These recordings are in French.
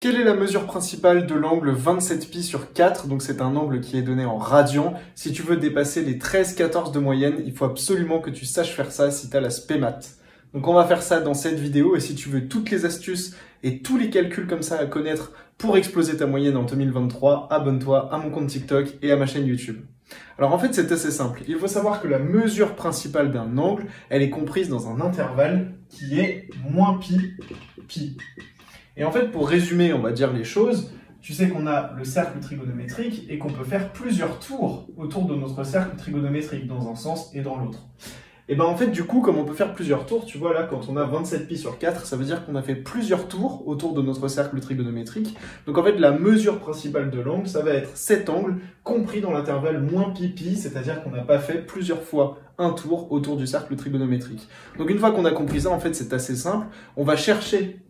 Quelle est la mesure principale de l'angle 27π sur 4? Donc c'est un angle qui est donné en radians. Si tu veux dépasser les 13-14 de moyenne, il faut absolument que tu saches faire ça si tu as la spé maths. Donc on va faire ça dans cette vidéo et si tu veux toutes les astuces et tous les calculs comme ça à connaître pour exploser ta moyenne en 2023, abonne-toi à mon compte TikTok et à ma chaîne YouTube. Alors en fait c'est assez simple. Il faut savoir que la mesure principale d'un angle, elle est comprise dans un intervalle qui est moins pi. Et en fait, pour résumer, on va dire les choses, tu sais qu'on a le cercle trigonométrique et qu'on peut faire plusieurs tours autour de notre cercle trigonométrique dans un sens et dans l'autre. Et ben en fait, du coup, comme on peut faire plusieurs tours, tu vois là, quand on a 27π sur 4, ça veut dire qu'on a fait plusieurs tours autour de notre cercle trigonométrique. Donc en fait, la mesure principale de l'angle, ça va être cet angle compris dans l'intervalle moins pi, c'est-à-dire qu'on n'a pas fait plusieurs fois un tour autour du cercle trigonométrique. Donc une fois qu'on a compris ça, en fait, c'est assez simple. On va chercher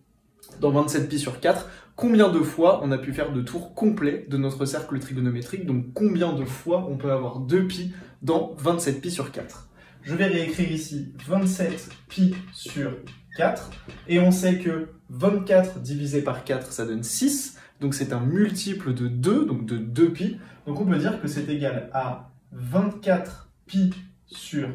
dans 27π sur 4, combien de fois on a pu faire de tours complets de notre cercle trigonométrique, donc combien de fois on peut avoir 2π dans 27π sur 4. Je vais réécrire ici 27π sur 4, et on sait que 24 divisé par 4, ça donne 6, donc c'est un multiple de 2, donc de 2π, donc on peut dire que c'est égal à 24π sur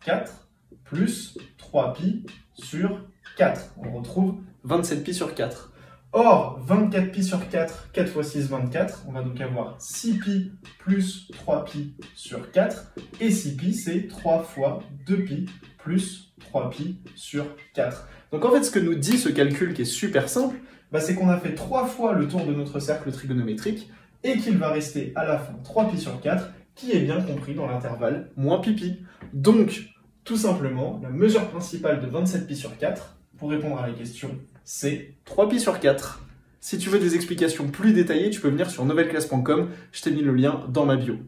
4 plus 3π sur 4. On retrouve 27π sur 4. Or, 24π sur 4, 4 fois 6, 24. On va donc avoir 6π plus 3π sur 4. Et 6π, c'est 3 fois 2π plus 3π sur 4. Donc en fait, ce que nous dit ce calcul qui est super simple, c'est qu'on a fait 3 fois le tour de notre cercle trigonométrique et qu'il va rester à la fin 3π sur 4, qui est bien compris dans l'intervalle moins pi. Donc, tout simplement, la mesure principale de 27π sur 4, pour répondre à la question, c'est 3π sur 4. Si tu veux des explications plus détaillées, tu peux venir sur novelleclasse.com, je t'ai mis le lien dans ma bio.